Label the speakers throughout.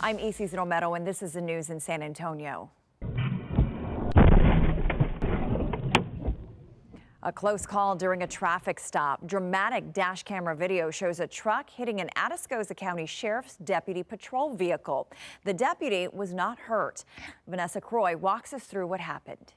Speaker 1: I'm Isis Romero, and this is the news in San Antonio. A close call during a traffic stop. Dramatic dash camera video shows a truck hitting an Atascosa County Sheriff's deputy patrol vehicle. The deputy was not hurt. Vanessa Croy walks us through what happened.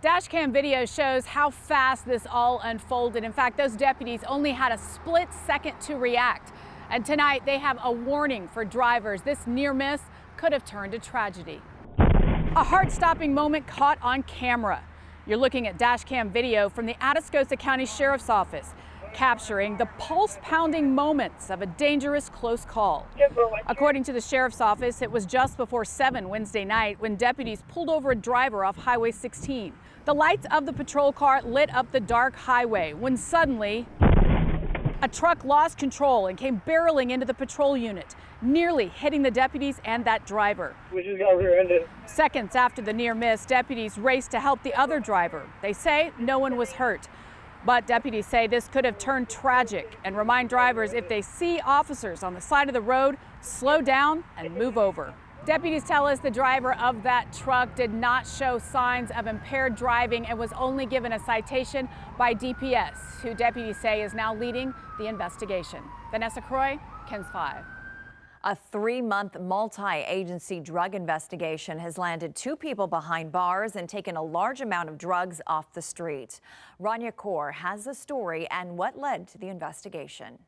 Speaker 2: Dash cam video shows how fast this all unfolded. In fact, those deputies only had a split second to react. And tonight they have a warning for drivers. This near miss could have turned to tragedy. A heart-stopping moment caught on camera. You're looking at dash cam video from the Atascosa County Sheriff's Office, capturing the pulse-pounding moments of a dangerous close call. According to the Sheriff's Office, it was just before 7 Wednesday night when deputies pulled over a driver off Highway 16. The lights of the patrol car lit up the dark highway when suddenly a truck lost control and came barreling into the patrol unit, nearly hitting the deputies and that driver.
Speaker 3: We just got rear-ended.
Speaker 2: Seconds after the near miss, deputies raced to help the other driver. They say no one was hurt, but deputies say this could have turned tragic and remind drivers if they see officers on the side of the road, slow down and move over. Deputies tell us the driver of that truck did not show signs of impaired driving and was only given a citation by DPS, who deputies say is now leading the investigation. Vanessa Croy, KENS 5.
Speaker 1: A 3-month multi-agency drug investigation has landed 2 people behind bars and taken a large amount of drugs off the street. Rania Kaur has the story and what led to the investigation.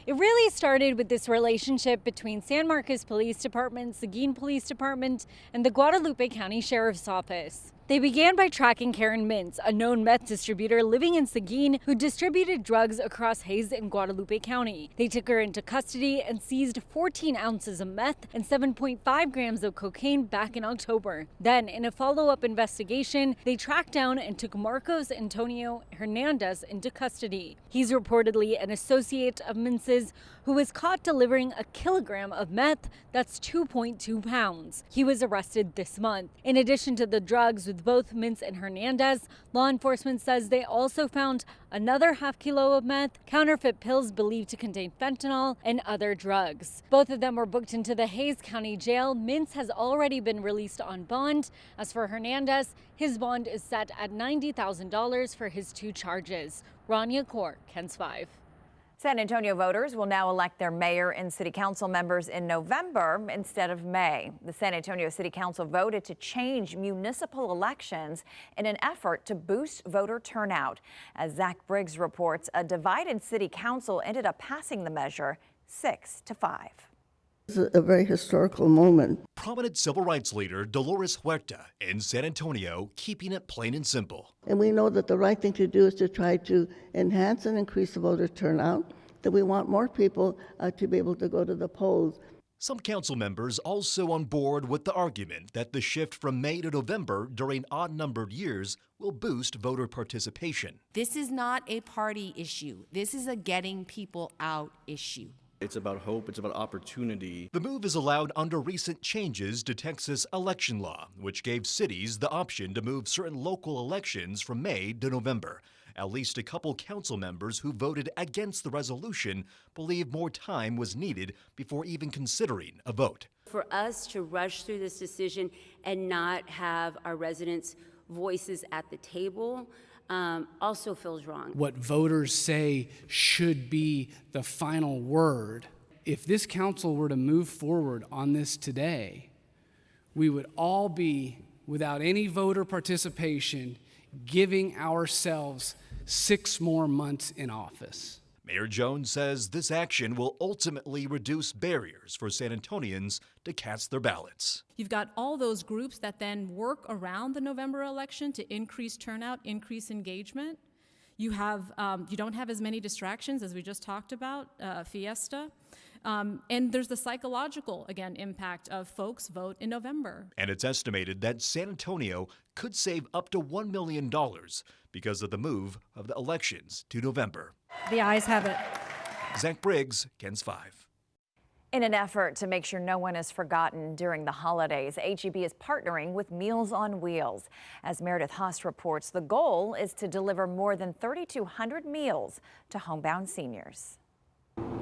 Speaker 4: It really started with this relationship between San Marcos Police Department, Seguin Police Department, and the Guadalupe County Sheriff's Office. They began by tracking Karen Mintz, a known meth distributor living in Seguin who distributed drugs across Hays and Guadalupe County. They took her into custody and seized 14 ounces of meth and 7.5 grams of cocaine back in October. Then, in a follow-up investigation, they tracked down and took Marcos Antonio Hernandez into custody. He's reportedly an associate of Mintz's who was caught delivering a kilogram of meth, that's 2.2 pounds. He was arrested this month. In addition to the drugs with both Mintz and Hernandez, law enforcement says they also found another half kilo of meth, counterfeit pills believed to contain fentanyl, and other drugs. Both of them were booked into the Hays County Jail. Mintz has already been released on bond. As for Hernandez, his bond is set at $90,000 for his 2 charges. Rania Kaur, KENS 5.
Speaker 1: San Antonio voters will now elect their mayor and city council members in November instead of May. The San Antonio City Council voted to change municipal elections in an effort to boost voter turnout. As Zach Briggs reports, a divided city council ended up passing the measure 6-5.
Speaker 5: This is a very historical moment.
Speaker 6: Prominent civil rights leader Dolores Huerta in San Antonio, keeping it plain and simple.
Speaker 5: And we know that the right thing to do is to try to enhance and increase the voter turnout, that we want more people to be able to go to the polls.
Speaker 6: Some council members also on board with the argument that the shift from May to November during odd-numbered years will boost voter participation.
Speaker 7: This is not a party issue. This is a getting people out issue.
Speaker 8: It's about hope, it's about opportunity.
Speaker 6: The move is allowed under recent changes to Texas election law, which gave cities the option to move certain local elections from May to November. At least a couple council members who voted against the resolution believe more time was needed before even considering a vote.
Speaker 9: For us to rush through this decision and not have our residents' voices at the table also feels wrong.
Speaker 10: What voters say should be the final word. If this council were to move forward on this today, we would all be, without any voter participation, giving ourselves 6 more months in office.
Speaker 6: Mayor Jones says this action will ultimately reduce barriers for San Antonians to cast their ballots.
Speaker 11: You've got all those groups that then work around the November election to increase turnout, increase engagement. You don't have as many distractions as we just talked about, Fiesta. And there's the psychological, again, impact of folks vote in November.
Speaker 6: And it's estimated that San Antonio could save up to $1 million because of the move of the elections to November.
Speaker 4: The ayes have it.
Speaker 6: Zach Briggs, KENS 5.
Speaker 1: In an effort to make sure no one is forgotten during the holidays, HEB is partnering with Meals on Wheels. As Meredith Haas reports, the goal is to deliver more than 3,200 meals to homebound seniors.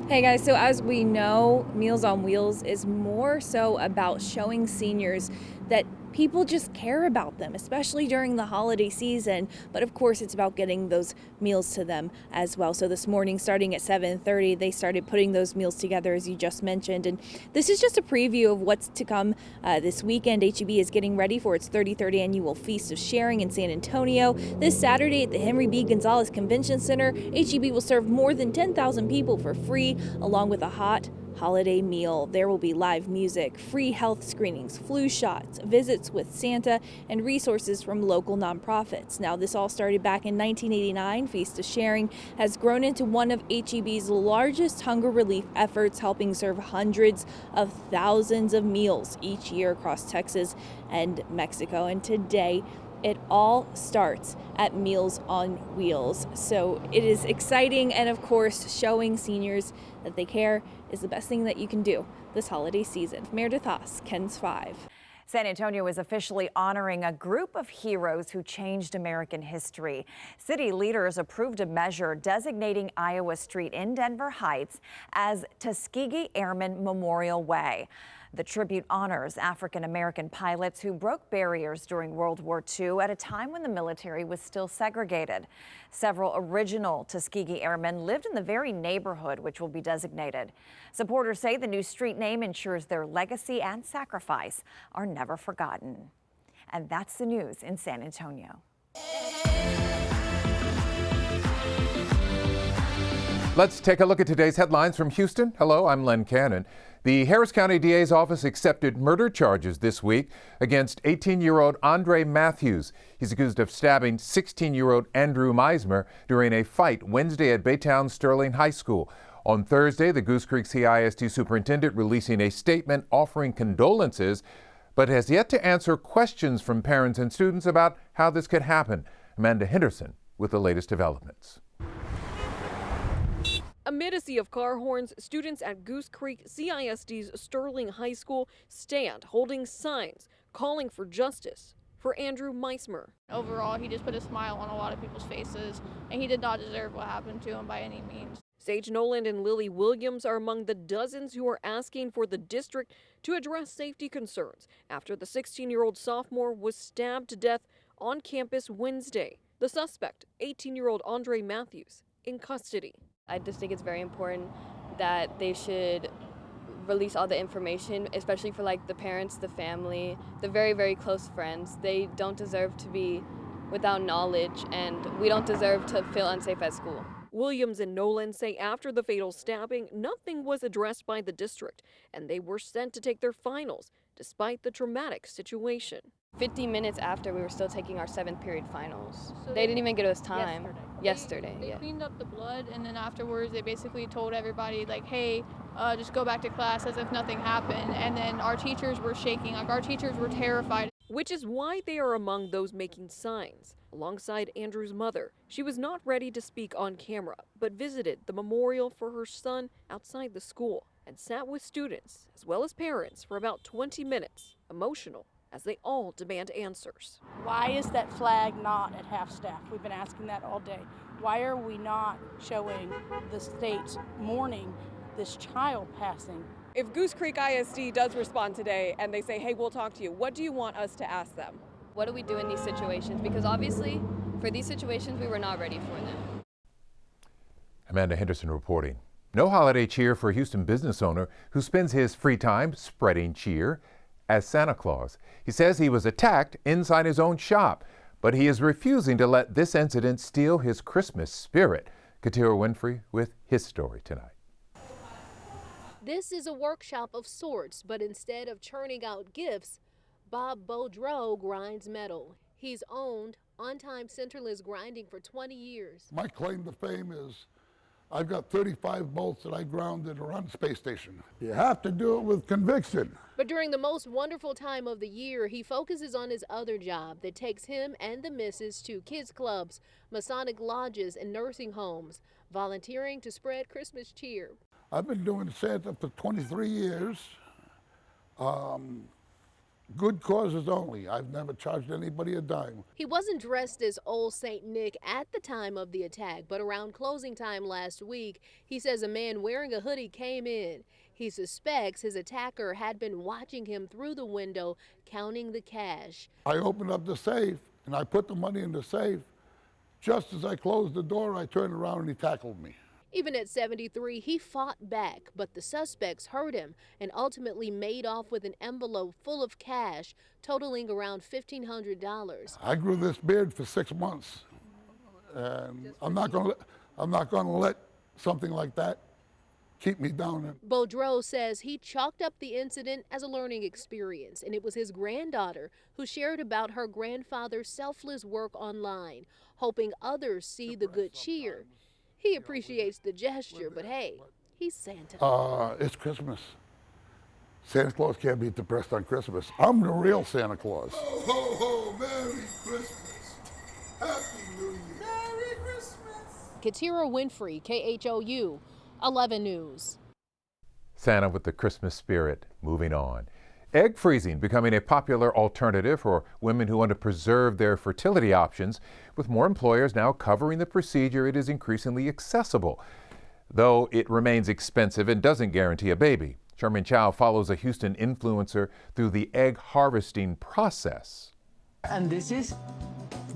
Speaker 3: Hey guys, so as we know, Meals on Wheels is more so about showing seniors that people just care about them, especially during the holiday season. But of course, it's about getting those meals to them as well. So this morning, starting at 7:30, they started putting those meals together, as you just mentioned. And this is just a preview of what's to come this weekend. HEB is getting ready for its 33rd annual Feast of Sharing in San Antonio. This Saturday at the Henry B. Gonzalez Convention Center, HEB will serve more than 10,000 people for free, along with a hot holiday meal. There will be live music, free health screenings, flu shots, visits with Santa, and resources from local nonprofits. Now, this all started back in 1989. Feast of Sharing has grown into one of HEB's largest hunger relief efforts, helping serve hundreds of thousands of meals each year across Texas and Mexico. And today, it all starts at Meals on Wheels. So it is exciting, and of course, showing seniors that they care is the best thing that you can do this holiday season. Meredith Haas, KENS 5.
Speaker 1: San Antonio is officially honoring a group of heroes who changed American history. City leaders approved a measure designating Iowa Street in Denver Heights as Tuskegee Airmen Memorial Way. The tribute honors African-American pilots who broke barriers during World War II at a time when the military was still segregated. Several original Tuskegee Airmen lived in the very neighborhood which will be designated. Supporters say the new street name ensures their legacy and sacrifice are never forgotten. And that's the news in San Antonio.
Speaker 12: Let's take a look at today's headlines from Houston. Hello, I'm Len Cannon. The Harris County DA's office accepted murder charges this week against 18-year-old Andre Matthews. He's accused of stabbing 16-year-old Andrew Meismer during a fight Wednesday at Baytown Sterling High School. On Thursday, the Goose Creek CISD superintendent releasing a statement offering condolences, but has yet to answer questions from parents and students about how this could happen. Amanda Henderson with the latest developments.
Speaker 13: Amid a sea of car horns, students at Goose Creek CISD's Sterling High School stand holding signs calling for justice for Andrew Meismer.
Speaker 14: Overall, he just put a smile on a lot of people's faces, and he did not deserve what happened to him by any means.
Speaker 13: Sage Noland and Lily Williams are among the dozens who are asking for the district to address safety concerns after the 16-year-old sophomore was stabbed to death on campus Wednesday. The suspect, 18-year-old Andre Matthews, in custody.
Speaker 15: I just think it's very important that they should release all the information, especially for like the parents, the family, the very, very close friends. They don't deserve to be without knowledge, and we don't deserve to feel unsafe at school.
Speaker 13: Williams and Nolan say after the fatal stabbing, nothing was addressed by the district, and they were sent to take their finals despite the traumatic situation.
Speaker 15: 50 minutes after, we were still taking our 7th period finals. So they didn't even give us time. Yesterday.
Speaker 14: They cleaned up the blood, and then afterwards they basically told everybody like, hey, just go back to class as if nothing happened. And then our teachers were shaking, like our teachers were terrified.
Speaker 13: Which is why they are among those making signs. Alongside Andrew's mother, she was not ready to speak on camera, but visited the memorial for her son outside the school and sat with students as well as parents for about 20 minutes, emotional as they all demand answers.
Speaker 16: Why is that flag not at half-staff? We've been asking that all day. Why are we not showing the state's mourning this child passing?
Speaker 13: If Goose Creek ISD does respond today and they say, hey, we'll talk to you, what do you want us to ask them?
Speaker 15: What do we do in these situations? Because obviously, for these situations, we were not ready for them.
Speaker 12: Amanda Henderson reporting. No holiday cheer for a Houston business owner who spends his free time spreading cheer as Santa Claus. He says he was attacked inside his own shop, but he is refusing to let this incident steal his Christmas spirit. Katira Winfrey with his story tonight.
Speaker 17: This is a workshop of sorts, but instead of churning out gifts, Bob Beaudreau grinds metal. He's owned On-Time Centerless Grinding for 20 years.
Speaker 18: My claim to fame is I've got 35 bolts that I grounded around the space station. You have to do it with conviction.
Speaker 17: But during the most wonderful time of the year, he focuses on his other job that takes him and the missus to kids clubs, Masonic lodges, and nursing homes, volunteering to spread Christmas cheer.
Speaker 18: I've been doing Santa for 23 years. Good causes only. I've never charged anybody a dime.
Speaker 17: He wasn't dressed as Old St. Nick at the time of the attack, but around closing time last week, he says a man wearing a hoodie came in. He suspects his attacker had been watching him through the window, counting the cash.
Speaker 18: I opened up the safe and I put the money in the safe. Just as I closed the door, I turned around and he tackled me.
Speaker 17: Even at 73, he fought back, but the suspects heard him and ultimately made off with an envelope full of cash, totaling around $1,500.
Speaker 18: I grew this beard for 6 months, and I'm not going to let something like that keep me down.
Speaker 17: Beaudreau says he chalked up the incident as a learning experience, and it was his granddaughter who shared about her grandfather's selfless work online, hoping others see the good cheer. He appreciates the gesture, but hey, he's Santa.
Speaker 18: It's Christmas. Santa Claus can't be depressed on Christmas. I'm the real Santa Claus. Ho, ho, ho, Merry Christmas. Happy New Year. Merry Christmas.
Speaker 17: Katira Winfrey, KHOU, 11 News.
Speaker 12: Santa with the Christmas spirit. Moving on. Egg freezing becoming a popular alternative for women who want to preserve their fertility options. With more employers now covering the procedure, it is increasingly accessible, though it remains expensive and doesn't guarantee a baby. Sherman Chow follows a Houston influencer through the egg harvesting process.
Speaker 19: And this is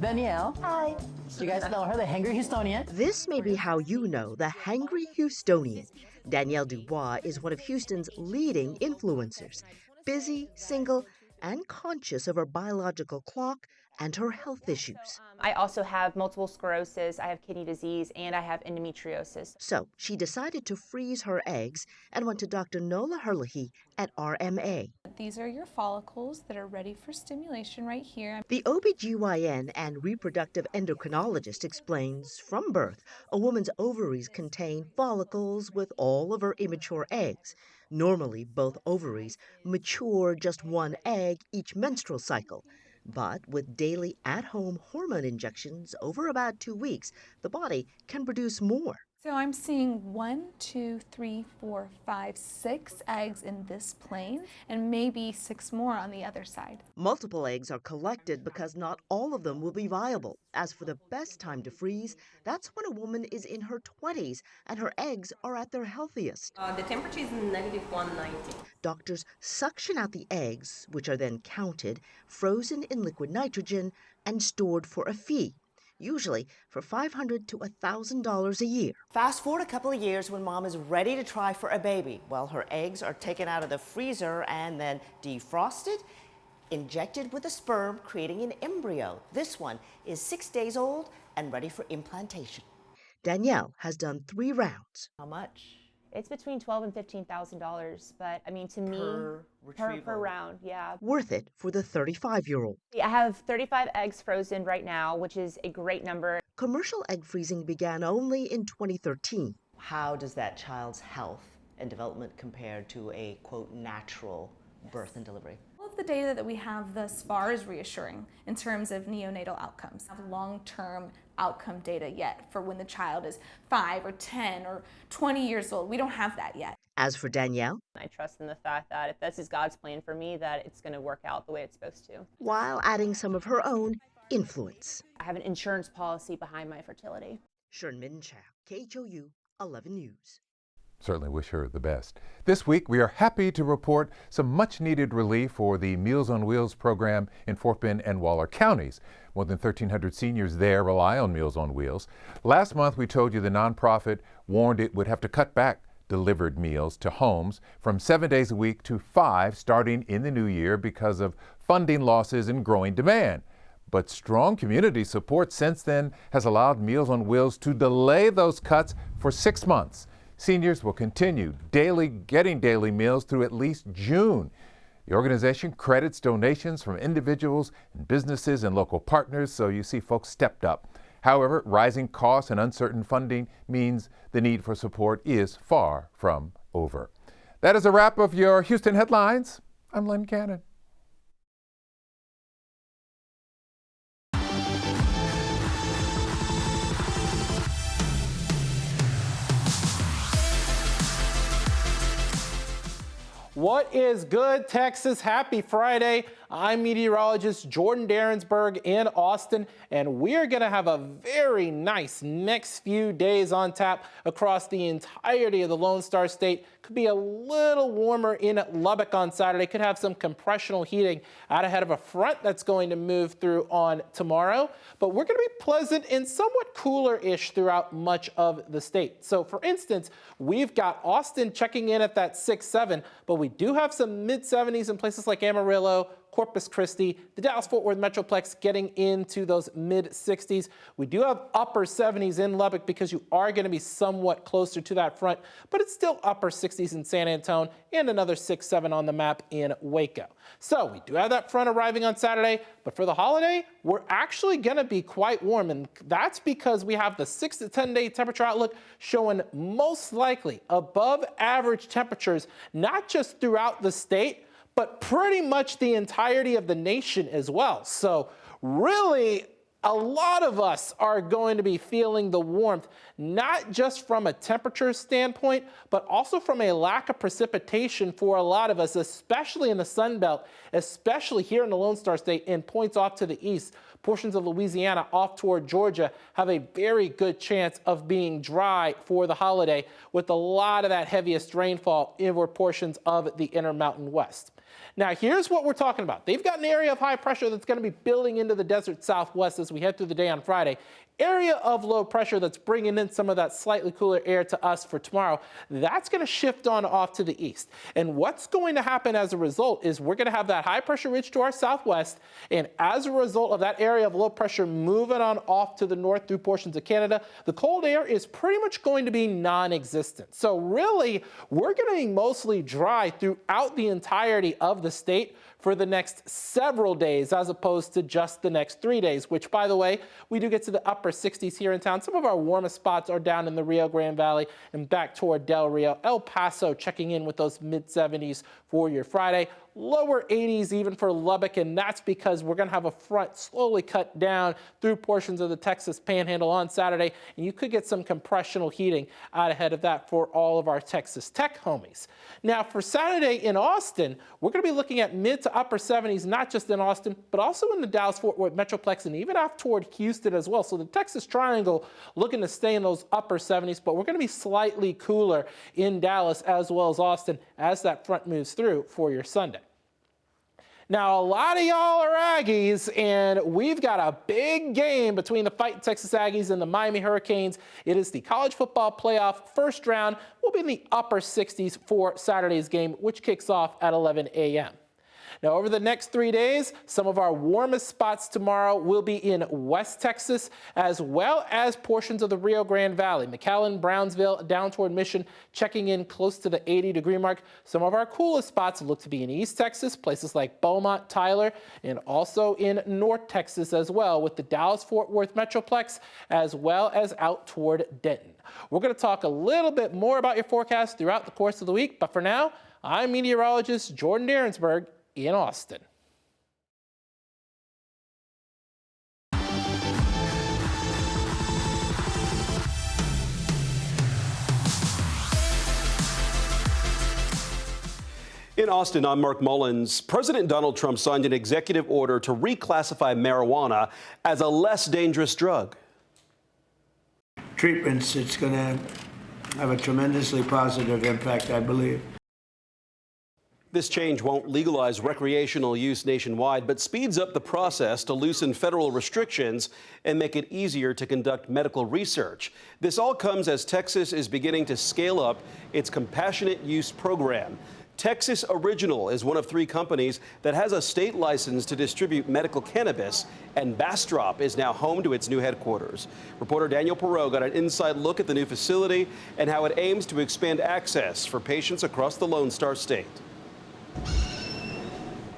Speaker 19: Danielle. Hi. You guys know her, the Hangry Houstonian.
Speaker 20: This may be how you know the Hangry Houstonian. Danielle Dubois is one of Houston's leading influencers. Busy, single, and conscious of her biological clock and her health issues.
Speaker 21: I also have multiple sclerosis, I have kidney disease, and I have endometriosis.
Speaker 20: So she decided to freeze her eggs and went to Dr. Nola Herlihy at RMA.
Speaker 22: These are your follicles that are ready for stimulation right here.
Speaker 20: The OBGYN and reproductive endocrinologist explains from birth, a woman's ovaries contain follicles with all of her immature eggs. Normally, both ovaries mature just one egg each menstrual cycle. But with daily at-home hormone injections over about 2 weeks, the body can produce more.
Speaker 22: So I'm seeing 1, 2, 3, 4, 5, 6 eggs in this plane, and maybe 6 more on the other side.
Speaker 20: Multiple eggs are collected because not all of them will be viable. As for the best time to freeze, that's when a woman is in her 20s and her eggs are at their healthiest.
Speaker 23: The temperature is -190.
Speaker 20: Doctors suction out the eggs, which are then counted, frozen in liquid nitrogen, and stored for a fee. Usually for $500 to $1,000 a year.
Speaker 19: Fast forward a couple of years when mom is ready to try for a baby. Well, her eggs are taken out of the freezer and then defrosted, injected with the sperm, creating an embryo. This one is 6 days old and ready for implantation.
Speaker 20: Danielle has done 3 rounds.
Speaker 21: How much? It's between $12,000 and $15,000, but I mean, to me, per round, yeah.
Speaker 20: Worth it for the 35-year-old.
Speaker 21: I have 35 eggs frozen right now, which is a great number.
Speaker 20: Commercial egg freezing began only in 2013.
Speaker 19: How does that child's health and development compare to a, quote, natural birth and delivery?
Speaker 22: All of the data that we have thus far is reassuring in terms of neonatal outcomes. We have long-term outcome data yet for when the child is 5 or 10 or 20 years old. We don't have that yet.
Speaker 20: As for Danielle,
Speaker 21: I trust in the fact that if this is God's plan for me, that it's going to work out the way it's supposed to.
Speaker 20: While adding some of her own influence.
Speaker 21: I have an insurance policy behind my fertility.
Speaker 20: Sherman Chow, KHOU 11 News.
Speaker 12: Certainly wish her the best. This week, we are happy to report some much-needed relief for the Meals on Wheels program in Fort Bend and Waller counties. More than 1,300 seniors there rely on Meals on Wheels. Last month, we told you the nonprofit warned it would have to cut back delivered meals to homes from 7 days a week to 5 starting in the new year because of funding losses and growing demand. But strong community support since then has allowed Meals on Wheels to delay those cuts for 6 months. Seniors will continue getting daily meals through at least June. The organization credits donations from individuals and businesses and local partners, so you see folks stepped up. However, rising costs and uncertain funding means the need for support is far from over. That is a wrap of your Houston headlines. I'm Len Cannon.
Speaker 24: What is good, Texas? Happy Friday.
Speaker 2: I'm meteorologist Jordan Darensberg in Austin, and we're going to have a very nice next few days on tap across the entirety of the Lone Star State. Could be a little warmer in Lubbock on Saturday. Could have some compressional heating out ahead of a front that's going to move through on tomorrow. But we're going to be pleasant and somewhat cooler-ish throughout much of the state. So, for instance, we've got Austin checking in at that 6-7, but we do have some mid-70s in places like Amarillo, Corpus Christi, the Dallas-Fort Worth Metroplex getting into those mid-60s. We do have upper 70s in Lubbock because you are going to be somewhat closer to that front, but it's still upper 60s in San Antonio and another 6-7 on the map in Waco. So we do have that front arriving on Saturday, but for the holiday, we're actually going to be quite warm, and that's because we have the 6 to 10 day temperature outlook showing most likely above average temperatures, not just throughout the state, but pretty much the entirety of the nation as well. So really, a lot of us are going to be feeling the warmth, not just from a temperature standpoint, but also from a lack of precipitation for a lot of us, especially in the Sun Belt, especially here in the Lone Star State and points off to the east. Portions of Louisiana off toward Georgia have a very good chance of being dry for the holiday, with a lot of that heaviest rainfall over portions of the Intermountain West. Now, here's what we're talking about. They've got an area of high pressure that's going to be building into the desert southwest as we head through the day on Friday. Area of low pressure that's bringing in some of that slightly cooler air to us for tomorrow. That's going to shift on off to the east. And what's going to happen as a result is we're going to have that high pressure ridge to our southwest. And as a result of that area of low pressure moving on off to the north through portions of Canada, the cold air is pretty much going to be non-existent. So really, we're going to be mostly dry throughout the entirety of the state for the next several days, as opposed to just the next 3 days, which, by the way, we do get to the upper 60s here in town. Some of our warmest spots are down in the Rio Grande Valley and back toward Del Rio. El Paso checking in with those mid-70s for your Friday. Lower 80s even for Lubbock, and that's because we're going to have a front slowly cut down through portions of the Texas Panhandle on Saturday, and you could get some compressional heating out ahead of that for all of our Texas Tech homies. Now, for Saturday in Austin, we're going to be looking at mid to upper 70s, not just in Austin, but also in the Dallas-Fort Worth Metroplex and even out toward Houston as well. So the Texas Triangle looking to stay in those upper 70s, but we're going to be slightly cooler in Dallas as well as Austin as that front moves through for your Sunday. Now, a lot of y'all are Aggies, and we've got a big game between the Fighting Texas Aggies and the Miami Hurricanes. It is the college football playoff first round. We'll be in the upper 60s for Saturday's game, which kicks off at 11 a.m. Now, over the next 3 days, some of our warmest spots tomorrow will be in West Texas, as well as portions of the Rio Grande Valley. McAllen, Brownsville, down toward Mission, checking in close to the 80-degree mark. Some of our coolest spots look to be in East Texas, places like Beaumont, Tyler, and also in North Texas as well, with the Dallas-Fort Worth Metroplex, as well as out toward Denton. We're going to talk a little bit more about your forecast throughout the course of the week, but for now, I'm meteorologist Jordan Darensberg in Austin.
Speaker 5: In Austin, I'm Mark Mullins. President Donald Trump signed an executive order to reclassify marijuana as a less dangerous drug.
Speaker 7: Treatments, it's going to have a tremendously positive impact, I believe.
Speaker 5: This change won't legalize recreational use nationwide, but speeds up the process to loosen federal restrictions and make it easier to conduct medical research. This all comes as Texas is beginning to scale up its compassionate use program. Texas Original is one of 3 companies that has a state license to distribute medical cannabis, and Bastrop is now home to its new headquarters. Reporter Daniel Perot got an inside look at the new facility and how it aims to expand access for patients across the Lone Star State.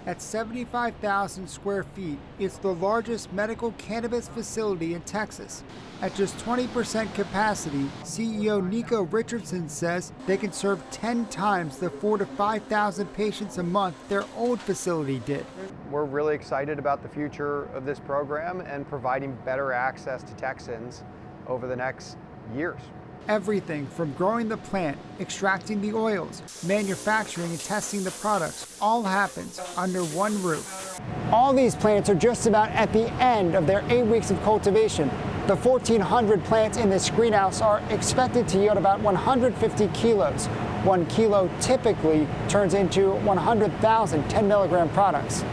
Speaker 24: At 75,000 square feet, it's the largest medical cannabis facility in Texas. At just 20% capacity, CEO Nico Richardson says they can serve 10 times the 4,000 to 5,000 patients a month their old facility did.
Speaker 25: We're really excited about the future of this program and providing better access to Texans over the next years.
Speaker 24: Everything from growing the plant, extracting the oils, manufacturing and testing the products, all happens under one roof.
Speaker 4: All these plants are just about at the end of their 8 weeks of cultivation. The 1,400 plants in this greenhouse are expected to yield about 150 kilos. 1 kilo typically turns into 100,000 10 milligram products.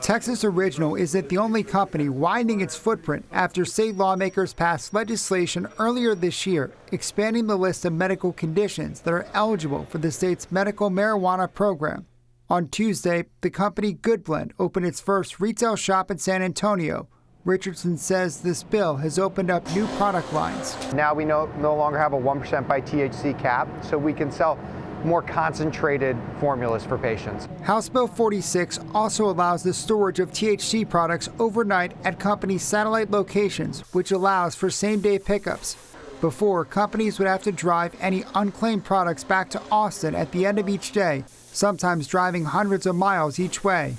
Speaker 24: Texas Original isn't the only company widening its footprint after state lawmakers passed legislation earlier this year expanding the list of medical conditions that are eligible for the state's medical marijuana program. On Tuesday, the company Good Blend opened its first retail shop in San Antonio. Richardson says this bill has opened up new product lines.
Speaker 25: Now we no longer have a 1% by THC cap, so we can sell more concentrated formulas for patients.
Speaker 24: House Bill 46 also allows the storage of THC products overnight at company satellite locations, which allows for same-day pickups. Before, companies would have to drive any unclaimed products back to Austin at the end of each day, sometimes driving hundreds of miles each way.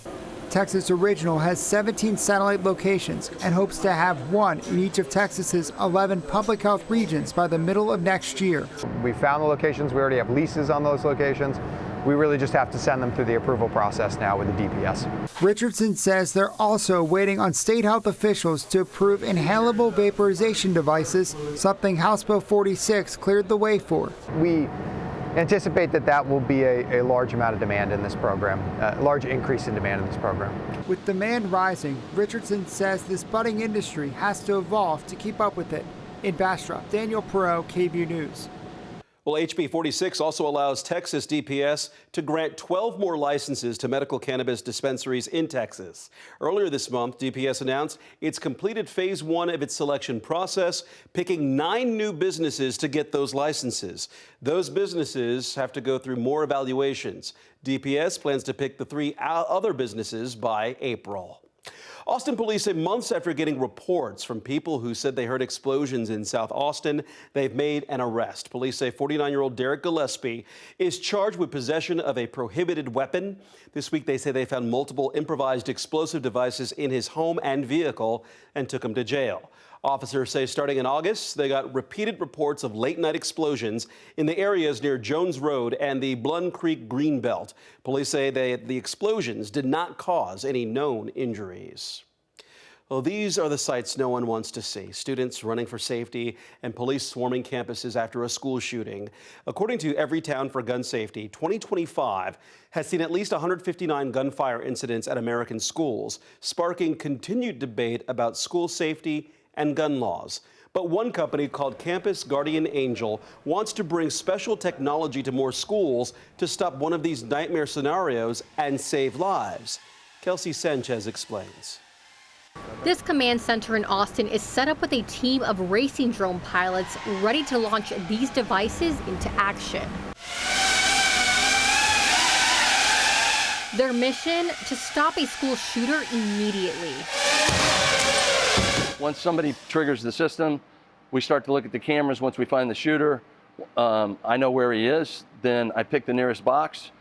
Speaker 24: Texas Original has 17 satellite locations and hopes to have one in each of Texas's 11 public health regions by the middle of next year.
Speaker 25: We found the locations, we already have leases on those locations. We really just have to send them through the approval process now with the DPS.
Speaker 24: Richardson says they're also waiting on state health officials to approve inhalable vaporization devices, something House Bill 46 cleared the way for.
Speaker 25: We anticipate that will be a large amount of demand in this program, a large increase in demand in this program.
Speaker 24: With demand rising, Richardson says this budding industry has to evolve to keep up with it. In Bastrop, Daniel Perot, KVUE News.
Speaker 5: Well, HB 46 also allows Texas DPS to grant 12 more licenses to medical cannabis dispensaries in Texas. Earlier this month, DPS announced it's completed phase 1 of its selection process, picking 9 new businesses to get those licenses. Those businesses have to go through more evaluations. DPS plans to pick the 3 other businesses by April. Austin police say months after getting reports from people who said they heard explosions in South Austin, they've made an arrest. Police say 49-year-old Derek Gillespie is charged with possession of a prohibited weapon. This week, they say they found multiple improvised explosive devices in his home and vehicle and took him to jail. Officers say starting in August, they got repeated reports of late-night explosions in the areas near Jones Road and the Blund Creek Greenbelt. Police say the explosions did not cause any known injuries. Well, these are the sights no one wants to see. Students running for safety and police swarming campuses after a school shooting. According to Everytown for Gun Safety, 2025 has seen at least 159 gunfire incidents at American schools, sparking continued debate about school safety and gun laws. But one company called Campus Guardian Angel wants to bring special technology to more schools to stop one of these nightmare scenarios and save lives. Kelsey Sanchez explains.
Speaker 8: This command center in Austin is set up with a team of racing drone pilots ready to launch these devices into action. Their mission, to stop a school shooter immediately.
Speaker 9: Once somebody triggers the system, we start to look at the cameras. Once we find the shooter, I know where he is. Then I pick the nearest box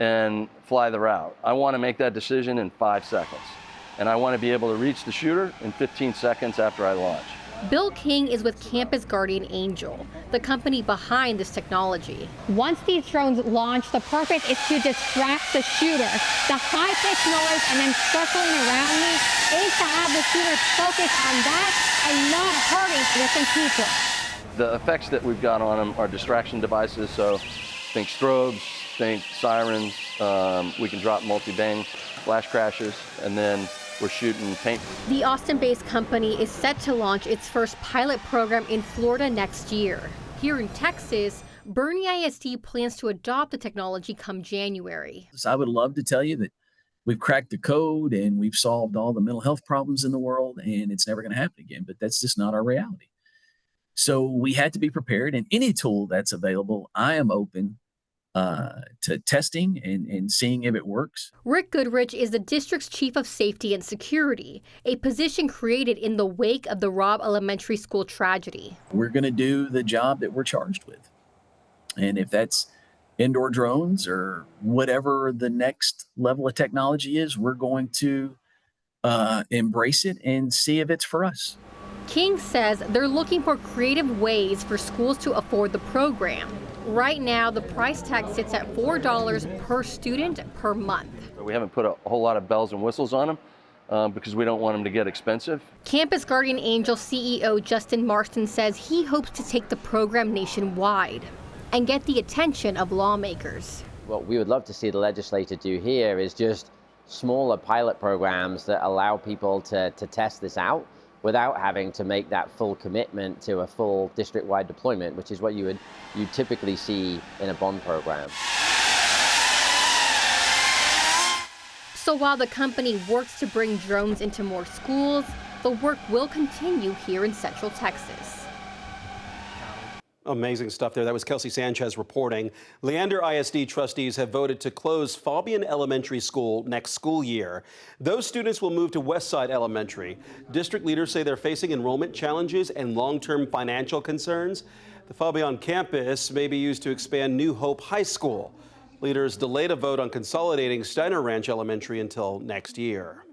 Speaker 9: and fly the route. I want to make that decision in 5 seconds. And I want to be able to reach the shooter in 15 seconds after I launch.
Speaker 8: Bill King is with Campus Guardian Angel, the company behind this technology.
Speaker 10: Once these drones launch, the purpose is to distract the shooter. The high-pitched noise and then circling around me is to have the shooter focus on that and not hurting innocent people.
Speaker 9: The effects that we've got on them are distraction devices, so think strobes, think sirens. We can drop multi-bang flash crashes, and then we're shooting paint.
Speaker 8: The Austin-based company is set to launch its first pilot program in Florida next year. Here in Texas, Bernie ISD plans to adopt the technology come January.
Speaker 11: So I would love to tell you that we've cracked the code and we've solved all the mental health problems in the world and it's never going to happen again, but that's just not our reality. So we had to be prepared, and any tool that's available, I am open to testing and seeing if it works.
Speaker 8: Rick Goodrich is the district's chief of safety and security, a position created in the wake of the Robb Elementary School tragedy.
Speaker 11: We're going to do the job that we're charged with. And if that's indoor drones or whatever the next level of technology is, we're going to embrace it and see if it's for us.
Speaker 8: King says they're looking for creative ways for schools to afford the program. Right now, the price tag sits at $4 per student per month.
Speaker 9: We haven't put a whole lot of bells and whistles on them because we don't want them to get expensive.
Speaker 8: Campus Guardian Angel CEO Justin Marston says he hopes to take the program nationwide and get the attention of lawmakers.
Speaker 1: What we would love to see the legislature do here is just smaller pilot programs that allow people to test this out without having to make that full commitment to a full district-wide deployment, which is what you typically see in a bond program.
Speaker 8: So while the company works to bring drones into more schools, the work will continue here in Central Texas.
Speaker 5: Amazing stuff there. That was Kelsey Sanchez reporting. Leander ISD trustees have voted to close Fabian Elementary School next school year. Those students will move to Westside Elementary. District leaders say they're facing enrollment challenges and long-term financial concerns. The Fabian campus may be used to expand New Hope High School. Leaders delayed a vote on consolidating Steiner Ranch Elementary until next year.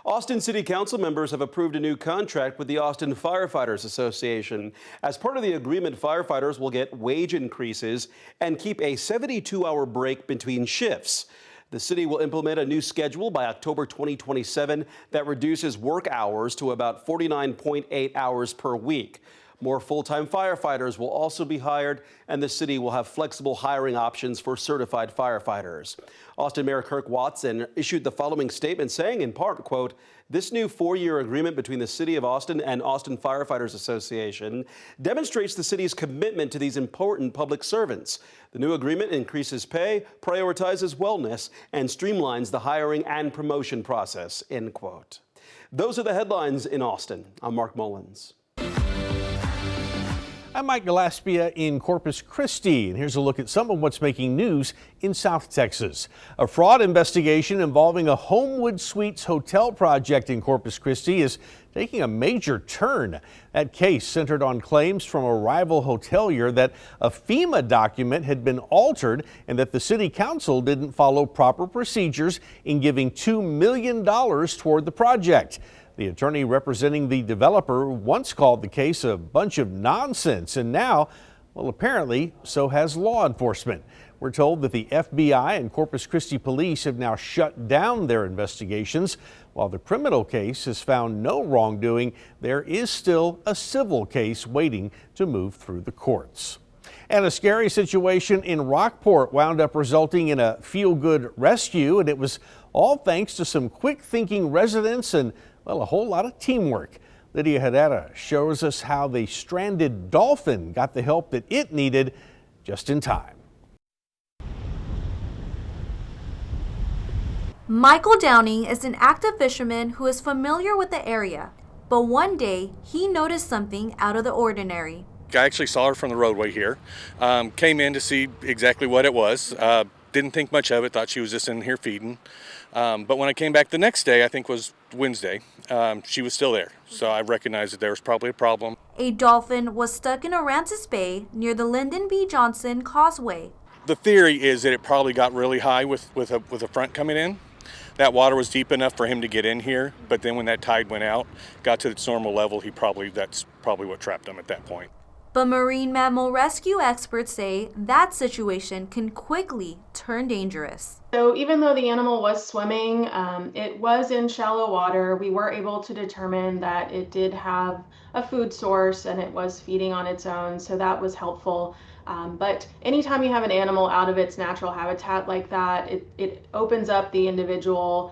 Speaker 5: Austin City Council members have approved a new contract with the Austin Firefighters Association. As part of the agreement, firefighters will get wage increases and keep a 72-hour break between shifts. The city will implement a new schedule by October 2027 that reduces work hours to about 49.8 hours per week. More full-time firefighters will also be hired, and the city will have flexible hiring options for certified firefighters. Austin Mayor Kirk Watson issued the following statement saying, in part, quote, "This new 4-year agreement between the City of Austin and Austin Firefighters Association demonstrates the city's commitment to these important public servants. The new agreement increases pay, prioritizes wellness, and streamlines the hiring and promotion process," end quote. Those are the headlines in Austin. I'm Mark Mullins.
Speaker 3: I'm Mike Gillespie in Corpus Christi, and here's a look at some of what's making news in South Texas. A fraud investigation involving a Homewood Suites hotel project in Corpus Christi is taking a major turn. That case centered on claims from a rival hotelier that a FEMA document had been altered and that the city council didn't follow proper procedures in giving $2 million toward the project. The attorney representing the developer once called the case a bunch of nonsense, and now, well, apparently, so has law enforcement. We're told that the FBI and Corpus Christi police have now shut down their investigations. While the criminal case has found no wrongdoing, there is still a civil case waiting to move through the courts. And a scary situation in Rockport wound up resulting in a feel-good rescue, and it was all thanks to some quick-thinking residents and, well, a whole lot of teamwork. Lydia Hedera shows us how the stranded dolphin got the help that it needed just in time.
Speaker 6: Michael Downing is an active fisherman who is familiar with the area, but one day he noticed something out of the ordinary.
Speaker 14: I actually saw her from the roadway here, came in to see exactly what it was. Didn't think much of it, thought she was just in here feeding. But when I came back the next day, I think was Wednesday, she was still there. So I recognized that there was probably a problem.
Speaker 6: A dolphin was stuck in Aransas Bay near the Lyndon B. Johnson Causeway.
Speaker 14: The theory is that it probably got really high with a front coming in. That water was deep enough for him to get in here, but then when that tide went out, got to its normal level, that's probably what trapped him at that point.
Speaker 6: But marine mammal rescue experts say that situation can quickly turn dangerous.
Speaker 16: So even though the animal was swimming, it was in shallow water. We were able to determine that it did have a food source and it was feeding on its own, so that was helpful. But anytime you have an animal out of its natural habitat like that, it opens up the individual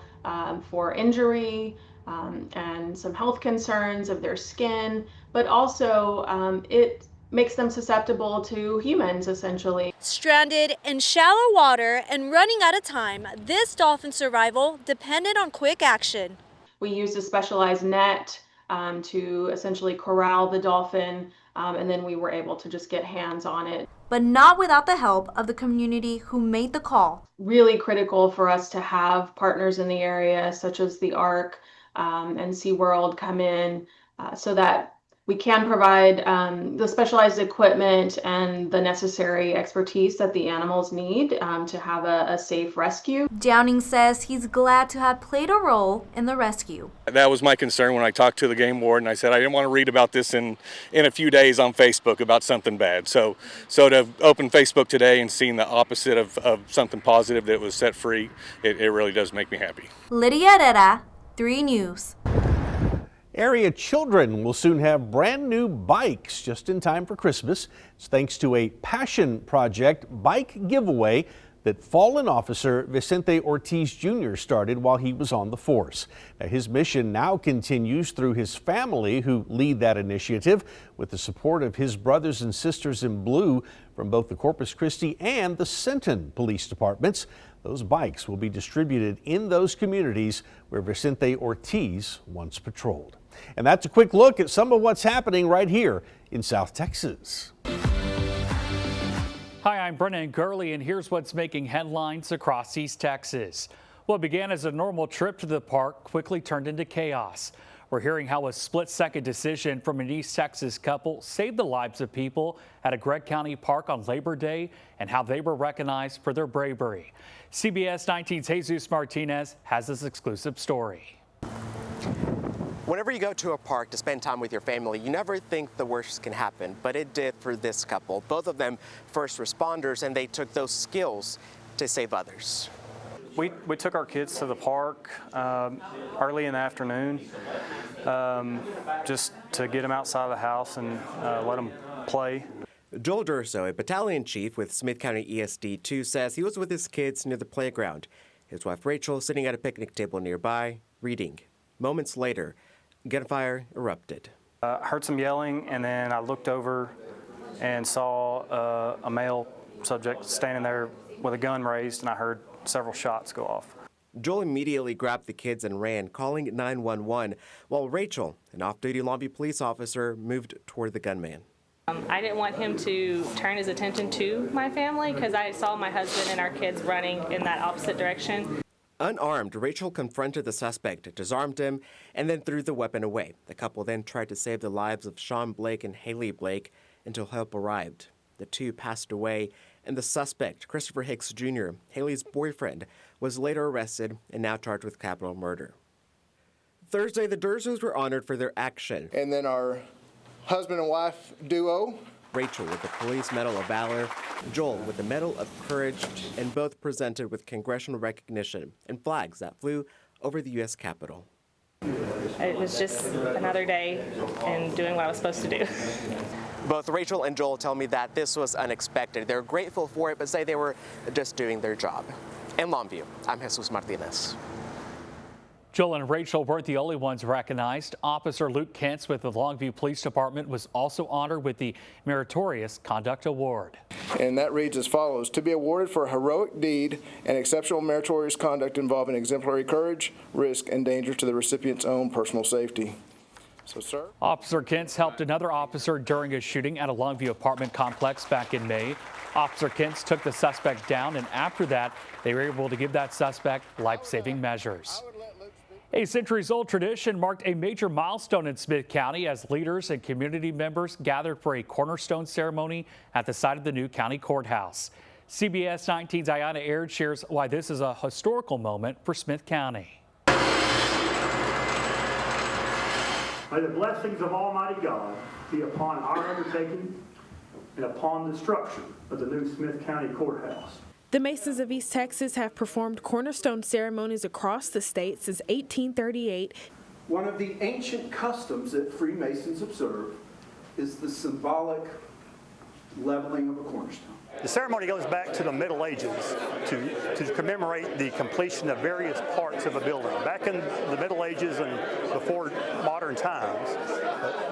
Speaker 16: for injury and some health concerns of their skin, but also it makes them susceptible to humans, essentially.
Speaker 26: Stranded in shallow water and running out of time, this dolphin's survival depended on quick action.
Speaker 16: We used a specialized net to essentially corral the dolphin, and then we were able to just get hands on it.
Speaker 6: But not without the help of the community who made the call.
Speaker 16: Really critical for us to have partners in the area, such as the ARC and SeaWorld, come in so that we can provide the specialized equipment and the necessary expertise that the animals need to have a safe rescue.
Speaker 6: Downing says he's glad to have played a role in the rescue.
Speaker 14: That was my concern when I talked to the game warden. I said I didn't want to read about this in a few days on Facebook about something bad. So to open Facebook today and seeing the opposite of something positive that was set free, it really does make me happy.
Speaker 6: Lydia Herrera, 3 News.
Speaker 3: Area children will soon have brand new bikes just in time for Christmas. It's thanks to a passion project bike giveaway that fallen officer Vicente Ortiz Jr. started while he was on the force. Now, his mission now continues through his family, who lead that initiative with the support of his brothers and sisters in blue from both the Corpus Christi and the Centon police departments. Those bikes will be distributed in those communities where Vicente Ortiz once patrolled. And that's a quick look at some of what's happening right here in South Texas.
Speaker 13: Hi, I'm Brennan Gurley, and here's what's making headlines across East Texas. What began as a normal trip to the park quickly turned into chaos. We're hearing how a split-second decision from an East Texas couple saved the lives of people at a Gregg County park on Labor Day and how they were recognized for their bravery. CBS 19's Jesus Martinez has this exclusive story.
Speaker 15: Whenever you go to a park to spend time with your family, you never think the worst can happen, but it did for this couple. Both of them first responders, and they took those skills to save others.
Speaker 17: We took our kids to the park early in the afternoon just to get them outside of the house and let them play.
Speaker 15: Joel Durso, a battalion chief with Smith County ESD 2, says he was with his kids near the playground. His wife Rachel sitting at a picnic table nearby, reading. Moments later, gunfire erupted.
Speaker 17: I heard some yelling, and then I looked over and saw a male subject standing there with a gun raised, and I heard several shots go off.
Speaker 15: Joel immediately grabbed the kids and ran, calling 911, while Rachel, an off-duty Longview police officer, moved toward the gunman.
Speaker 18: I didn't want him to turn his attention to my family because I saw my husband and our kids running in that opposite direction.
Speaker 15: Unarmed, Rachel confronted the suspect, disarmed him, and then threw the weapon away. The couple then tried to save the lives of Sean Blake and Haley Blake until help arrived. The two passed away, and the suspect, Christopher Hicks Jr., Haley's boyfriend, was later arrested and now charged with capital murder. Thursday, the Durzos were honored for their action.
Speaker 19: And then our husband and wife duo.
Speaker 15: Rachel with the Police Medal of Valor, Joel with the Medal of Courage, and both presented with congressional recognition and flags that flew over the U.S. Capitol.
Speaker 18: It was just another day and doing what I was supposed to do.
Speaker 15: Both Rachel and Joel tell me that this was unexpected. They're grateful for it, but say they were just doing their job. In Longview, I'm Jesus Martinez.
Speaker 13: Joel and Rachel weren't the only ones recognized. Officer Luke Kentz with the Longview Police Department was also honored with the Meritorious Conduct Award.
Speaker 19: And that reads as follows: to be awarded for a heroic deed and exceptional meritorious conduct involving exemplary courage, risk, and danger to the recipient's own personal safety. So, sir.
Speaker 13: Officer Kentz helped another officer during a shooting at a Longview apartment complex back in May. Officer Kentz took the suspect down, and after that, they were able to give that suspect life-saving measures. A centuries-old tradition marked a major milestone in Smith County as leaders and community members gathered for a cornerstone ceremony at the site of the new county courthouse. CBS 19's Ayanna Aird shares why this is a historical moment for Smith County.
Speaker 23: May the blessings of Almighty God be upon our undertaking and upon the structure of the new Smith County courthouse.
Speaker 27: The Masons of East Texas have performed cornerstone ceremonies across the state since 1838.
Speaker 23: One of the ancient customs that Freemasons observe is the symbolic leveling of a cornerstone.
Speaker 28: The ceremony goes back to the Middle Ages to commemorate the completion of various parts of a building. Back in the Middle Ages and before modern times,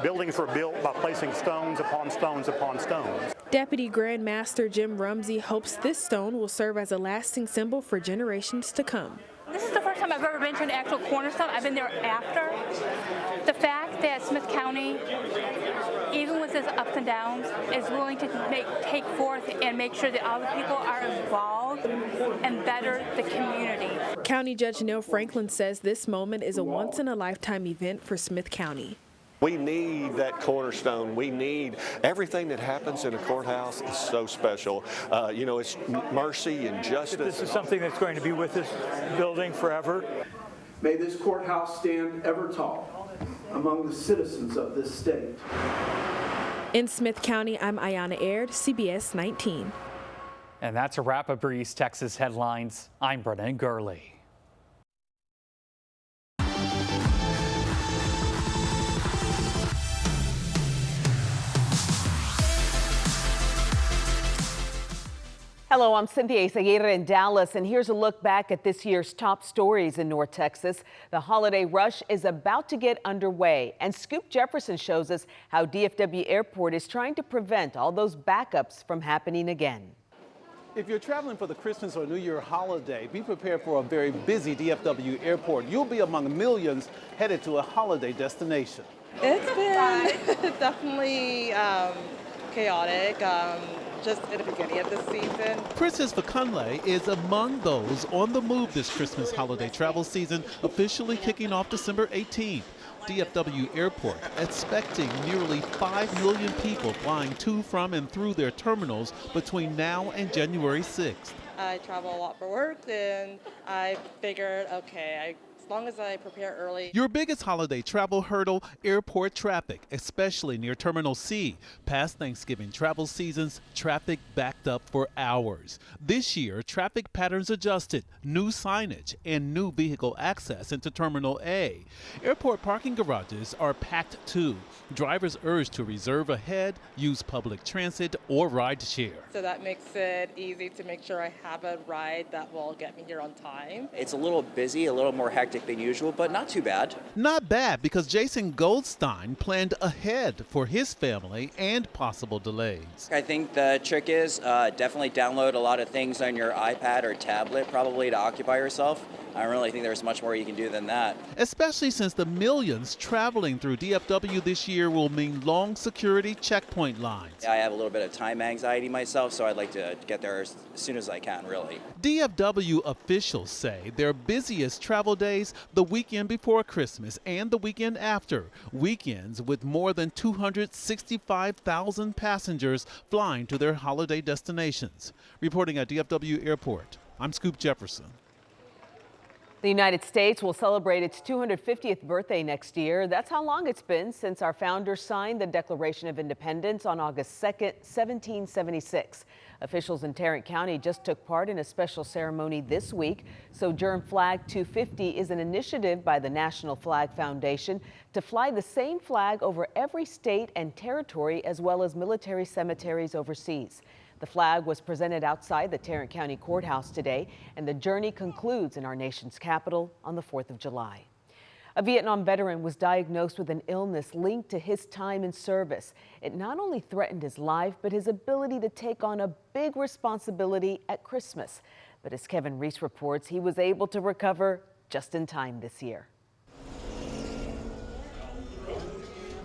Speaker 28: buildings were built by placing stones upon stones upon stones.
Speaker 27: Deputy Grand Master Jim Rumsey hopes this stone will serve as a lasting symbol for generations to come.
Speaker 29: This is the first time I've ever been to an actual cornerstone. I've been there after. The fact that Smith County, even with its ups and downs, is willing to take forth and make sure that all the people are involved and better the community.
Speaker 27: County Judge Neil Franklin says this moment is a once-in-a-lifetime event for Smith County.
Speaker 2: We need that cornerstone. We need everything that happens in a courthouse is so special. It's mercy and justice.
Speaker 23: This is something that's going to be with this building forever.
Speaker 4: May this courthouse stand ever tall among the citizens of this state.
Speaker 27: In Smith County, I'm Ayana Aird, CBS 19.
Speaker 13: And that's a wrap up for East Texas headlines. I'm Brennan Gurley.
Speaker 7: Hello, I'm Cynthia Aguirre in Dallas, and here's a look back at this year's top stories in North Texas. The holiday rush is about to get underway, and Scoop Jefferson shows us how DFW Airport is trying to prevent all those backups from happening again.
Speaker 12: If you're traveling for the Christmas or New Year holiday, be prepared for a very busy DFW Airport. You'll be among millions headed to a holiday destination.
Speaker 20: It's been definitely chaotic. Just at the beginning of the season.
Speaker 12: Princess Vakunle is among those on the move this Christmas holiday travel season, officially kicking off December 18th. DFW Airport expecting nearly 5 million people flying to, from, and through their terminals between now and January 6th.
Speaker 20: I travel a lot for work, and I figured, okay, as long as I prepare early.
Speaker 12: Your biggest holiday travel hurdle, airport traffic, especially near Terminal C. Past Thanksgiving travel seasons, traffic backed up for hours. This year, traffic patterns adjusted, new signage, and new vehicle access into Terminal A. Airport parking garages are packed too. Drivers urged to reserve ahead, use public transit or ride share.
Speaker 20: So that makes it easy to make sure I have a ride that will get me here on time.
Speaker 21: It's a little busy, a little more hectic than usual, but not too bad.
Speaker 12: Not bad, because Jason Goldstein planned ahead for his family and possible delays.
Speaker 21: I think the trick is definitely download a lot of things on your iPad or tablet, probably to occupy yourself. I don't really think there's much more you can do than that.
Speaker 12: Especially since the millions traveling through DFW this year will mean long security checkpoint lines.
Speaker 21: I have a little bit of time anxiety myself, so I'd like to get there as soon as I can, really.
Speaker 12: DFW officials say their busiest travel days the weekend before Christmas and the weekend after. Weekends with more than 265,000 passengers flying to their holiday destinations. Reporting at DFW Airport, I'm Scoop Jefferson.
Speaker 7: The United States will celebrate its 250th birthday next year. That's how long it's been since our founders signed the Declaration of Independence on August 2nd, 1776. Officials in Tarrant County just took part in a special ceremony this week. Sojourn Flag 250 is an initiative by the National Flag Foundation to fly the same flag over every state and territory, as well as military cemeteries overseas. The flag was presented outside the Tarrant County Courthouse today, and the journey concludes in our nation's capital on the 4th of July. A Vietnam veteran was diagnosed with an illness linked to his time in service. It not only threatened his life, but his ability to take on a big responsibility at Christmas. But as Kevin Reese reports, he was able to recover just in time this year.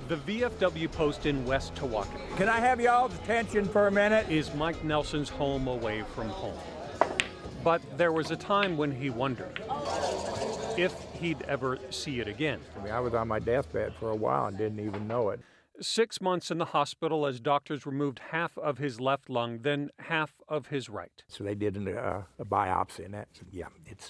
Speaker 22: The VFW post in West Tawaka.
Speaker 24: Can I have y'all's attention for a minute?
Speaker 22: Is Mike Nelson's home away from home. But there was a time when he wondered if he'd ever see it again.
Speaker 24: I mean, I was on my deathbed for a while and didn't even know it.
Speaker 22: 6 months in the hospital as doctors removed half of his left lung, then half of his right.
Speaker 24: So they did a biopsy, and that said, yeah,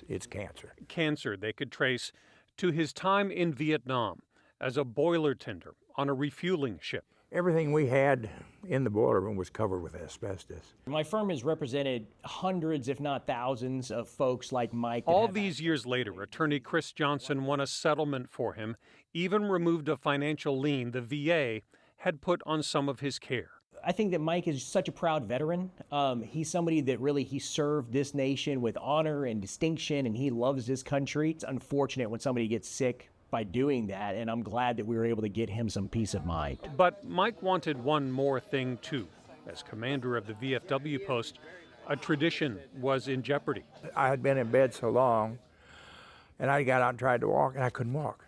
Speaker 24: it's cancer.
Speaker 22: Cancer they could trace to his time in Vietnam as a boiler tender on a refueling ship.
Speaker 24: Everything we had in the boiler room was covered with asbestos.
Speaker 25: My firm has represented hundreds, if not thousands, of folks like Mike.
Speaker 22: All these years later, attorney Chris Johnson won a settlement for him, even removed a financial lien the VA had put on some of his care.
Speaker 25: I think that Mike is such a proud veteran. He's somebody that really, he served this nation with honor and distinction, and he loves this country. It's unfortunate when somebody gets sick by doing that, and I'm glad that we were able to get him some peace of mind.
Speaker 22: But Mike wanted one more thing too. As commander of the VFW post, a tradition was in jeopardy.
Speaker 24: I had been in bed so long, and I got out and tried to walk, and I couldn't walk.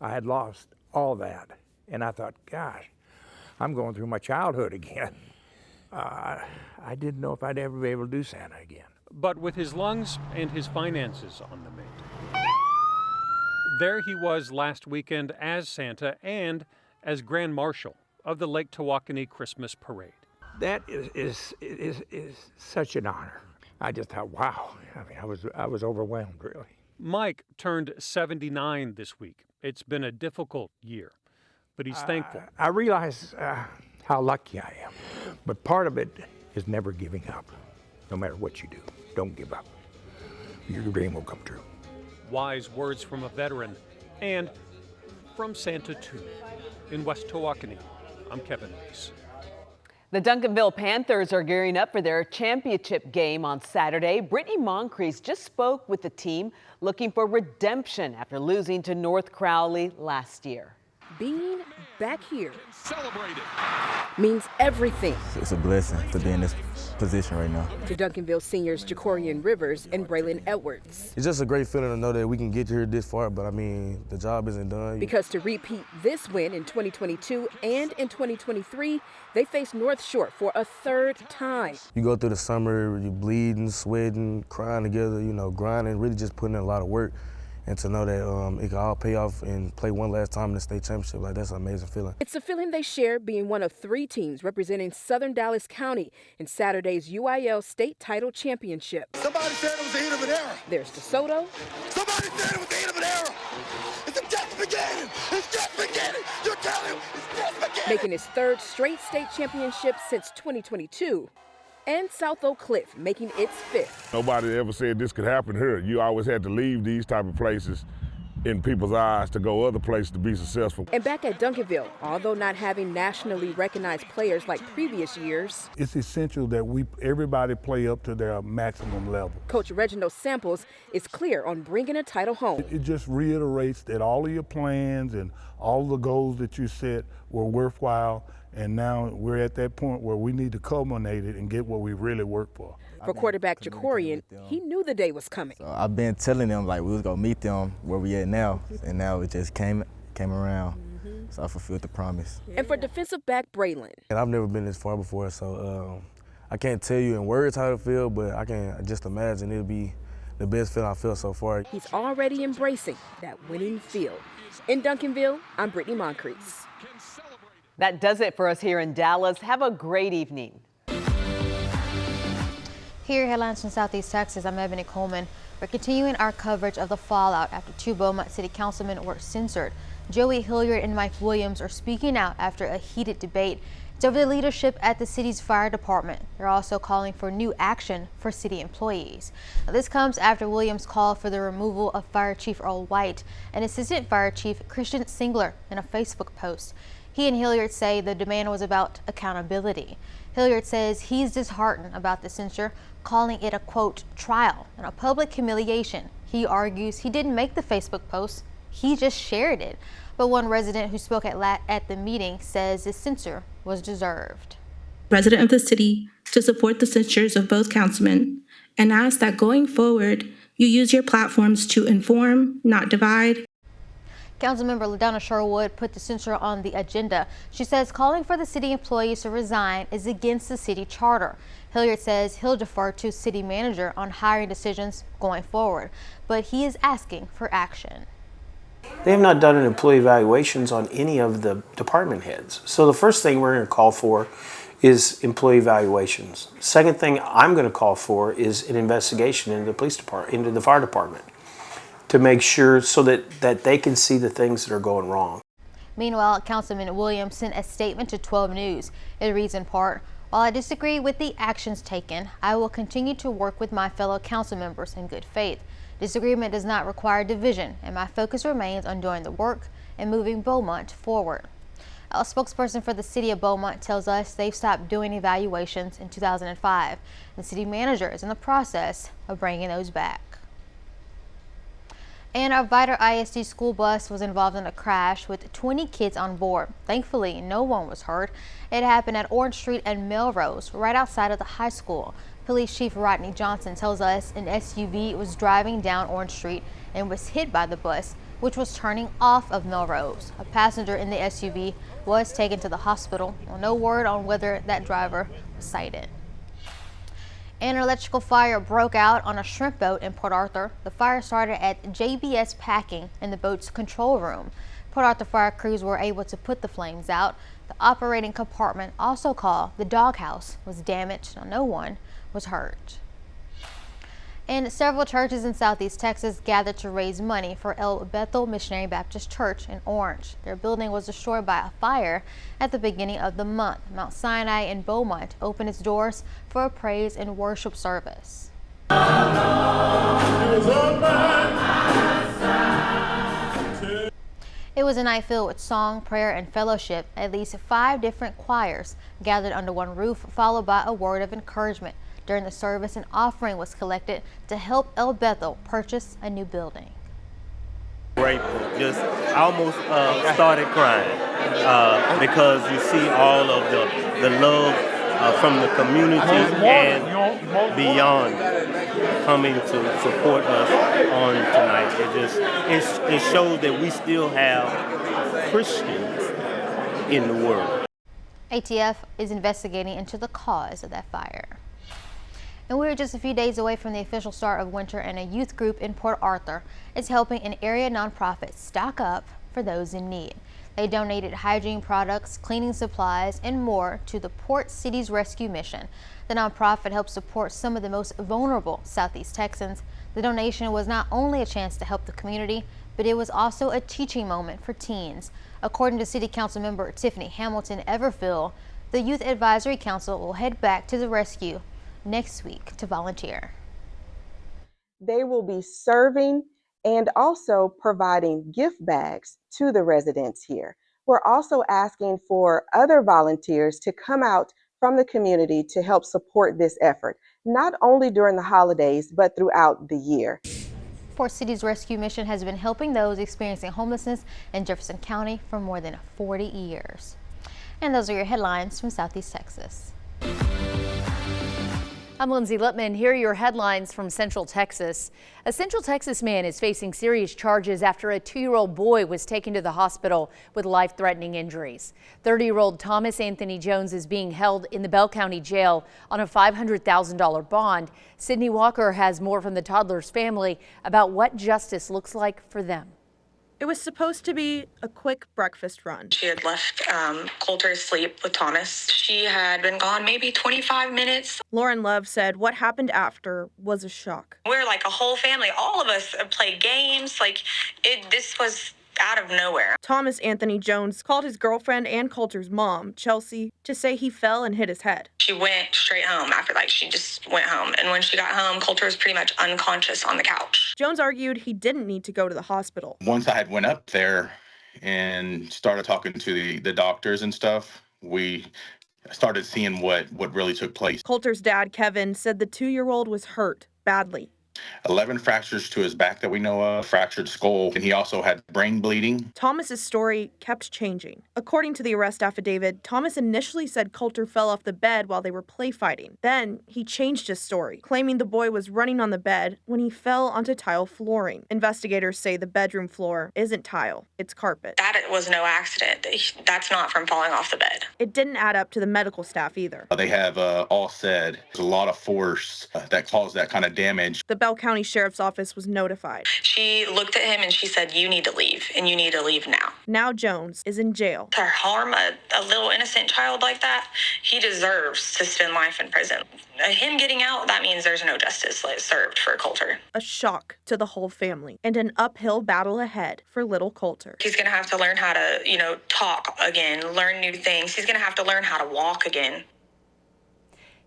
Speaker 24: I had lost all that, and I thought, gosh, I'm going through my childhood again. I didn't know if I'd ever be able to do Santa again.
Speaker 22: But with his lungs and his finances on the mend, there he was last weekend as Santa and as Grand Marshal of the Lake Tawakoni Christmas Parade.
Speaker 24: That is such an honor. I just thought, wow. I mean, I was overwhelmed, really.
Speaker 22: Mike turned 79 this week. It's been a difficult year, but he's thankful.
Speaker 24: I realize how lucky I am, but part of it is never giving up. No matter what you do, don't give up. Your dream will come true.
Speaker 22: Wise words from a veteran and from Santa too. In West Tawakoni, I'm Kevin Reese.
Speaker 7: The Duncanville Panthers are gearing up for their championship game on Saturday. Brittany Moncrief just spoke with the team looking for redemption after losing to North Crowley last year.
Speaker 1: Being back here means everything.
Speaker 5: It's a blessing to be in this position right now.
Speaker 1: To Duncanville seniors Jacorian Rivers and Braylon Edwards.
Speaker 8: It's just a great feeling to know that we can get here this far, but I mean, the job isn't done.
Speaker 1: Because to repeat this win in 2022 and in 2023, they face North Shore for a third time.
Speaker 8: You go through the summer, you bleeding, sweating, crying together, you know, grinding, really just putting in a lot of work. And to know that it can all pay off and play one last time in the state championship, like that's an amazing feeling.
Speaker 1: It's a feeling they share being one of 3 teams representing Southern Dallas County in Saturday's UIL state title championship.
Speaker 9: Somebody said it was the end of an era.
Speaker 1: There's DeSoto.
Speaker 9: Somebody said it was the end of an era. It's just beginning. It's just beginning. You're telling me it's just beginning.
Speaker 1: Making his 3rd straight state championship since 2022. And South Oak Cliff making its 5th.
Speaker 10: Nobody ever said this could happen here. You always had to leave these type of places in people's eyes to go other places to be successful.
Speaker 1: And back at Duncanville, although not having nationally recognized players like previous years,
Speaker 10: it's essential that everybody play up to their maximum level.
Speaker 1: Coach Reginald Samples is clear on bringing a title home.
Speaker 10: It just reiterates that all of your plans and all the goals that you set were worthwhile. And now we're at that point where we need to culminate it and get what we really work for.
Speaker 1: For quarterback Jacorian, he knew the day was coming.
Speaker 5: So I've been telling them like we was gonna meet them where we at now, and now it just came around. So I fulfilled the promise.
Speaker 1: And for defensive back Braylon.
Speaker 8: And I've never been this far before, so I can't tell you in words how it feels, but I can just imagine it'll be the best feeling I feel so far.
Speaker 1: He's already embracing that winning feel. In Duncanville, I'm Brittany Moncrief.
Speaker 7: That does it for us here in Dallas. Have a great evening.
Speaker 11: Here, headlines from Southeast Texas. I'm Ebony Coleman. We're continuing our coverage of the fallout after 2 Beaumont City councilmen were censored. Joey Hilliard and Mike Williams are speaking out after a heated debate. It's over the leadership at the city's fire department. They're also calling for new action for city employees. Now, this comes after Williams called for the removal of Fire Chief Earl White and Assistant Fire Chief Christian Singler in a Facebook post. He and Hilliard say the demand was about accountability. Hilliard says he's disheartened about the censure, calling it a, quote, trial and a public humiliation. He argues he didn't make the Facebook post, he just shared it. But one resident who spoke at the meeting says the censure was deserved.
Speaker 14: Resident of the city to support the censures of both councilmen and ask that going forward, you use your platforms to inform, not divide.
Speaker 11: Councilmember LaDonna Sherwood put the censure on the agenda. She says calling for the city employees to resign is against the city charter. Hilliard says he'll defer to city manager on hiring decisions going forward, but he is asking for action.
Speaker 16: They have not done an employee evaluations on any of the department heads. So the first thing we're going to call for is employee evaluations. Second thing I'm going to call for is an investigation into the police department, into the fire department, to make sure so that they can see the things that are going wrong.
Speaker 11: Meanwhile, Councilman Williams sent a statement to 12 News. It reads in part, "While I disagree with the actions taken, I will continue to work with my fellow council members in good faith. Disagreement does not require division, and my focus remains on doing the work and moving Beaumont forward." A spokesperson for the city of Beaumont tells us they've stopped doing evaluations in 2005. The city manager is in the process of bringing those back. And a Vidor ISD school bus was involved in a crash with 20 kids on board. Thankfully, no one was hurt. It happened at Orange Street and Melrose, right outside of the high school. Police Chief Rodney Johnson tells us an SUV was driving down Orange Street and was hit by the bus, which was turning off of Melrose. A passenger in the SUV was taken to the hospital. Well, no word on whether that driver was cited. An electrical fire broke out on a shrimp boat in Port Arthur. The fire started at JBS Packing in the boat's control room. Port Arthur fire crews were able to put the flames out. The operating compartment, also called the doghouse, was damaged. No one was hurt. And several churches in Southeast Texas gathered to raise money for El Bethel Missionary Baptist Church in Orange. Their building was destroyed by a fire at the beginning of the month. Mount Sinai in Beaumont opened its doors for a praise and worship service. It was a night filled with song, prayer, and fellowship. At least 5 different choirs gathered under one roof, followed by a word of encouragement. During the service, an offering was collected to help El Bethel purchase a new building.
Speaker 3: Grateful, just almost started crying because you see all of the love from the community and beyond coming to support us on tonight. It shows that we still have Christians in the world.
Speaker 11: ATF is investigating into the cause of that fire. And we're just a few days away from the official start of winter, and a youth group in Port Arthur is helping an area nonprofit stock up for those in need. They donated hygiene products, cleaning supplies, and more to the Port Cities Rescue Mission. The nonprofit helps support some of the most vulnerable Southeast Texans. The donation was not only a chance to help the community, but it was also a teaching moment for teens. According to City Council member Tiffany Hamilton Everfield, the Youth Advisory Council will head back to the rescue next week to volunteer.
Speaker 6: They will be serving and also providing gift bags to the residents here. We're also asking for other volunteers to come out from the community to help support this effort, not only during the holidays, but throughout the year.
Speaker 11: Port Cities Rescue Mission has been helping those experiencing homelessness in Jefferson County for more than 40 years. And those are your headlines from Southeast Texas.
Speaker 15: I'm Lindsay Lippman. Here are your headlines from Central Texas. A Central Texas man is facing serious charges after a 2-year-old boy was taken to the hospital with life-threatening injuries. 30-year-old Thomas Anthony Jones is being held in the Bell County Jail on a $500,000 bond. Sydney Walker has more from the toddler's family about what justice looks like for them.
Speaker 17: It was supposed to be a quick breakfast run.
Speaker 18: She had left Coulter asleep with Thomas. She had been gone maybe 25 minutes.
Speaker 17: Lauren Love said what happened after was a shock.
Speaker 18: We're like a whole family. All of us played games. This was out of nowhere.
Speaker 17: Thomas Anthony Jones called his girlfriend and Coulter's mom, Chelsea, to say he fell and hit his head.
Speaker 18: She went straight home after she just went home. And when she got home, Coulter was pretty much unconscious on the couch.
Speaker 17: Jones argued he didn't need to go to the hospital.
Speaker 19: Once I had went up there and started talking to the doctors and stuff, we started seeing what really took place.
Speaker 17: Coulter's dad, Kevin, said the 2-year-old was hurt badly.
Speaker 19: 11 fractures to his back that we know of, fractured skull, and he also had brain bleeding.
Speaker 17: Thomas's story kept changing. According to the arrest affidavit, Thomas initially said Coulter fell off the bed while they were play fighting. Then he changed his story, claiming the boy was running on the bed when he fell onto tile flooring. Investigators say the bedroom floor isn't tile, it's carpet.
Speaker 18: That was no accident. That's not from falling off the bed.
Speaker 17: It didn't add up to the medical staff either.
Speaker 19: They have all said there's a lot of force that caused that kind of damage.
Speaker 17: The Bell County Sheriff's Office was notified.
Speaker 18: She looked at him and she said, "You need to leave, and you need to leave now."
Speaker 17: Now Jones is in jail.
Speaker 18: To harm a little innocent child like that, he deserves to spend life in prison. Him getting out, that means there's no justice served for Coulter.
Speaker 17: A shock to the whole family and an uphill battle ahead for little Coulter.
Speaker 18: He's going to have to learn how to, talk again, learn new things. He's going to have to learn how to walk again.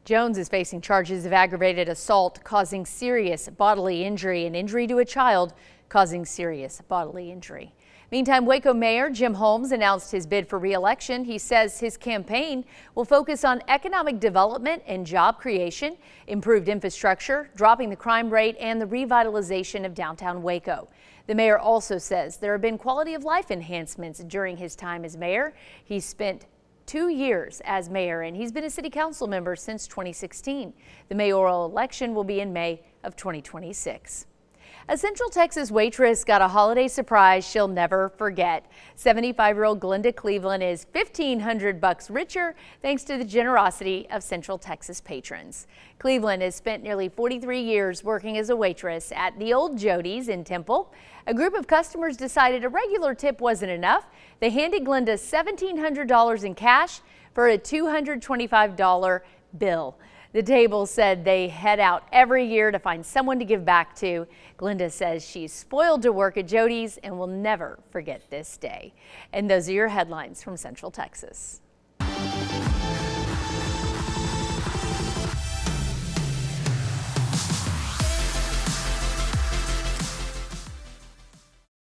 Speaker 15: Jones is facing charges of aggravated assault causing serious bodily injury and injury to a child causing serious bodily injury. Meantime, Waco Mayor Jim Holmes announced his bid for re-election. He says his campaign will focus on economic development and job creation, improved infrastructure, dropping the crime rate, and the revitalization of downtown Waco. The mayor also says there have been quality of life enhancements during his time as mayor. He spent 2 years as mayor, and he's been a city council member since 2016. The mayoral election will be in May of 2026. A Central Texas waitress got a holiday surprise she'll never forget. 75-year-old Glenda Cleveland is $1,500 richer thanks to the generosity of Central Texas patrons. Cleveland has spent nearly 43 years working as a waitress at the Old Jody's in Temple. A group of customers decided a regular tip wasn't enough. They handed Glenda $1,700 in cash for a $225 bill. The table said they head out every year to find someone to give back to. Glenda says she's spoiled to work at Jody's and will never forget this day. And those are your headlines from Central Texas.